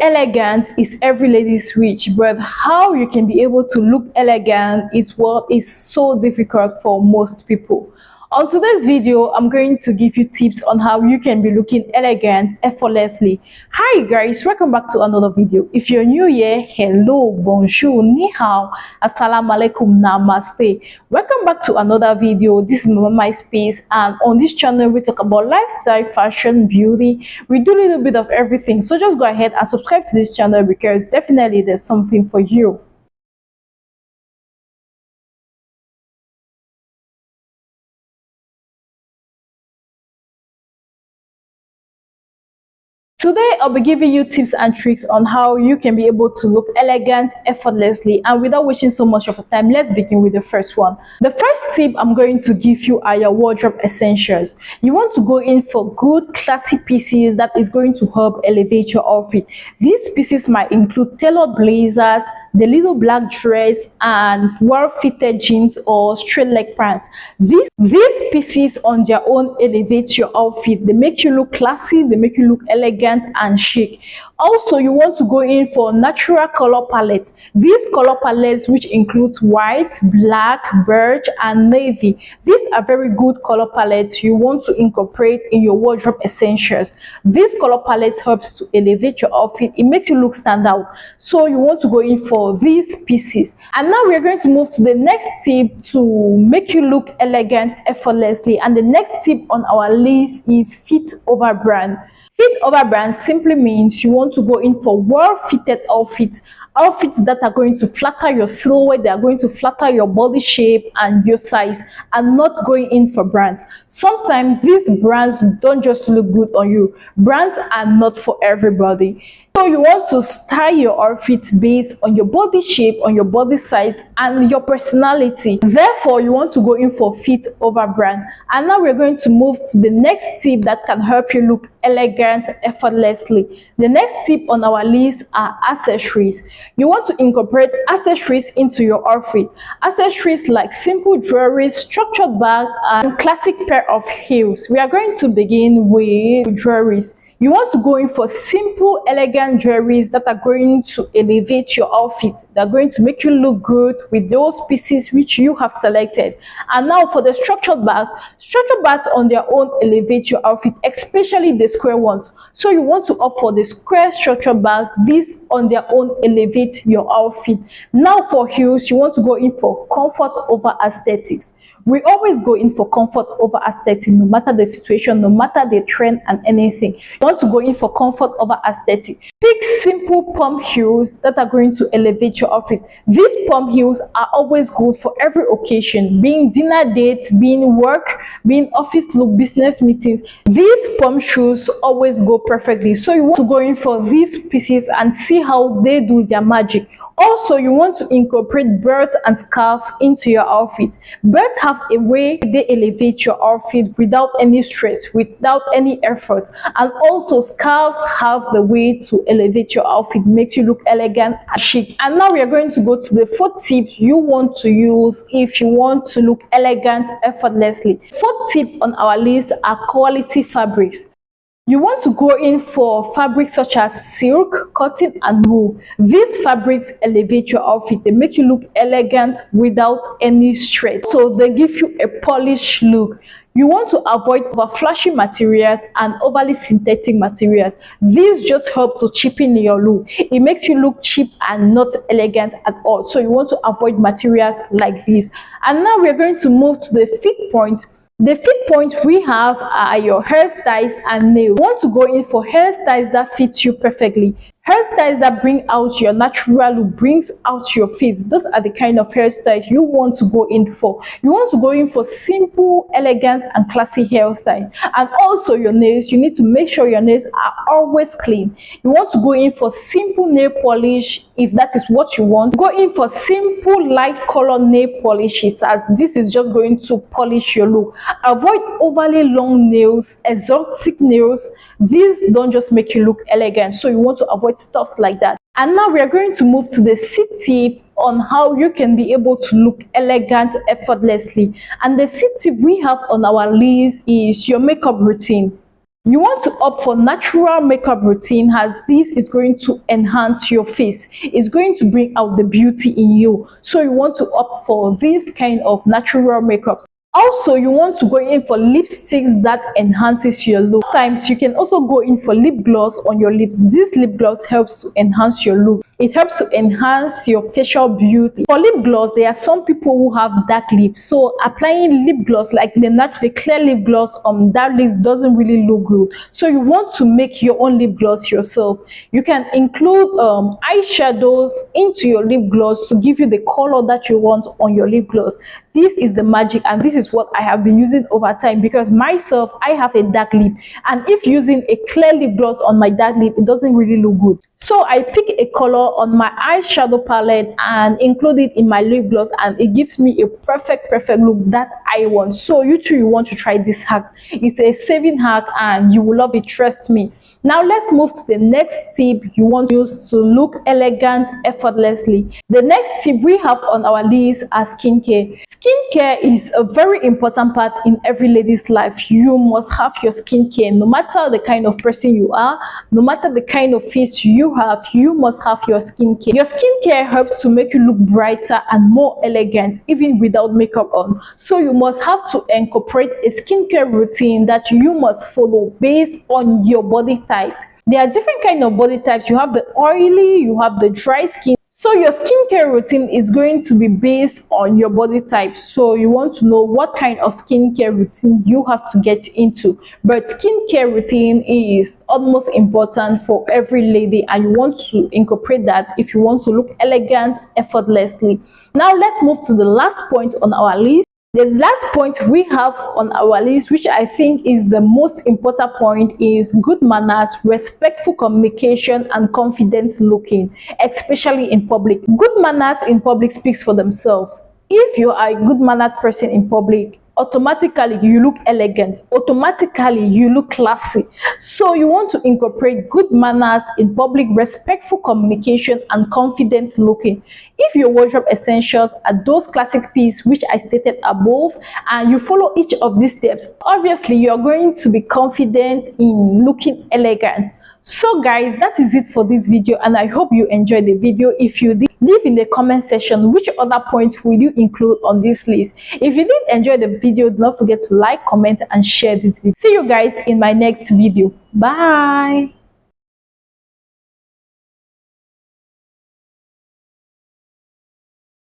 elegant is every lady's wish, but how you can be able to look elegant is what is so difficult for most people. On today's video, I'm going to give you tips on how you can be looking elegant effortlessly. Hi guys, welcome back to another video. If you're new here, hello, bonjour, ni hao, assalamu alaikum, namaste. Welcome back to another video. This is MAMA-MYLES, and on this channel we talk about lifestyle, fashion, beauty. We do a little bit of everything, so just go ahead and subscribe to this channel because definitely there's something for you. Today, I'll be giving you tips and tricks on how you can be able to look elegant effortlessly. And without wasting so much of your time, let's begin with the first one. The first tip I'm going to give you are your wardrobe essentials. You want to go in for good, classy pieces that is going to help elevate your outfit. These pieces might include tailored blazers, the little black dress, and well-fitted jeans or straight leg pants. These pieces on their own elevate your outfit. They make you look classy, they make you look elegant and chic. Also, you want to go in for natural color palettes. These color palettes, which includes white, black, beige, and navy. These are very good color palettes you want to incorporate in your wardrobe essentials. These color palettes helps to elevate your outfit. It makes you look stand out. So you want to go in for these pieces. And now we are going to move to the next tip to make you look elegant effortlessly. And the next tip on our list is fit over brand. Fit over brand simply means you want to go in for well-fitted outfits that are going to flatter your silhouette, they are going to flatter your body shape and your size, and not going in for brands. Sometimes these brands don't just look good on you. Brands are not for everybody. So you want to style your outfit based on your body shape, on your body size, and your personality. Therefore, you want to go in for fit over brand. And now we're going to move to the next tip that can help you look elegant effortlessly. The next tip on our list are accessories. You want to incorporate accessories into your outfit. Accessories like simple jewelry, structured bag, and classic pair of heels. We are going to begin with jewelries. You want to go in for simple, elegant jewelries that are going to elevate your outfit. They're going to make you look good with those pieces which you have selected. And now for the structured bags on their own elevate your outfit, especially the square ones. So you want to opt for the square structured bags. These on their own elevate your outfit. Now for heels, you want to go in for comfort over aesthetics. We always go in for comfort over aesthetic, no matter the situation, no matter the trend and anything. You want to go in for comfort over aesthetic. Pick simple pump heels that are going to elevate your outfit. These pump heels are always good for every occasion, being dinner dates, being work, being office look, business meetings. These pump shoes always go perfectly. So you want to go in for these pieces and see how they do their magic. Also, you want to incorporate belts and scarves into your outfit. Belts have a way they elevate your outfit without any stress, without any effort. And also, scarves have the way to elevate your outfit, makes you look elegant and chic. And now we are going to go to the fourth tip you want to use if you want to look elegant effortlessly. Fourth tip on our list are quality fabrics. You want to go in for fabrics such as silk, cotton, and wool. These fabrics elevate your outfit. They make you look elegant without any stress. So they give you a polished look. You want to avoid over flashy materials and overly synthetic materials. These just help to cheapen your look. It makes you look cheap and not elegant at all. So you want to avoid materials like this. And now we're going to move to the fit point. The fit point we have are your hairstyles and nails. You want to go in for hairstyles that fit you perfectly. Hairstyles that bring out your natural look, brings out your face. Those are the kind of hairstyles you want to go in for. You want to go in for simple, elegant, and classy hairstyles. And also your nails, you need to make sure your nails are always clean. You want to go in for simple nail polish if that is what you want. Go in for simple, light color nail polishes, as this is just going to polish your look. Avoid overly long nails, exotic nails. These don't just make you look elegant, so you want to avoid stuff like that. And now we are going to move to the sixth tip on how you can be able to look elegant effortlessly. And the sixth tip we have on our list is your makeup routine. You want to opt for natural makeup routine, as this is going to enhance your face. It's going to bring out the beauty in you. So you want to opt for this kind of natural makeup. Also, you want to go in for lipsticks that enhances your look. Sometimes you can also go in for lip gloss on your lips. This lip gloss helps to enhance your look. It helps to enhance your facial beauty. For lip gloss, there are some people who have dark lips, so applying lip gloss like the clear lip gloss on dark lips doesn't really look good. So you want to make your own lip gloss yourself. You can include eyeshadows into your lip gloss to give you the color that you want on your lip gloss. This is the magic, and this is what I have been using over time, because myself, I have a dark lip, and if using a clear lip gloss on my dark lip, it doesn't really look good. So I pick a color on my eyeshadow palette and include it in my lip gloss, and it gives me a perfect look that I want. So you too, you want to try this hack. It's a saving hack and you will love it, trust me. Now let's move to the next tip you want to use to look elegant effortlessly. The next tip we have on our list are skincare. Skincare is a very important part in every lady's life. You must have your skincare. No matter the kind of person you are, no matter the kind of face you have, you must have your skincare. Your skincare helps to make you look brighter and more elegant even without makeup on. So you must have to incorporate a skincare routine that you must follow based on your body type. There are different kind of body types. You have the oily, you have the dry skin. So your skincare routine is going to be based on your body type. So you want to know what kind of skincare routine you have to get into. But skincare routine is almost important for every lady, and you want to incorporate that if you want to look elegant effortlessly. Now let's move to the last point on our list. The last point we have on our list, which I think is the most important point, is good manners, respectful communication, and confident looking, especially in public. Good manners in public speaks for themselves. If you are a good mannered person in public, automatically you look elegant, automatically you look classy. So you want to incorporate good manners in public, respectful communication, and confident looking. If your wardrobe essentials are those classic pieces which I stated above, and you follow each of these steps, obviously you're going to be confident in looking elegant. So guys, that is it for this video, and I hope you enjoyed the video. If you did, leave in the comment section which other points will you include on this list. If you did enjoy the video, do not forget to like, comment, and share this video. See you guys in my next video. Bye.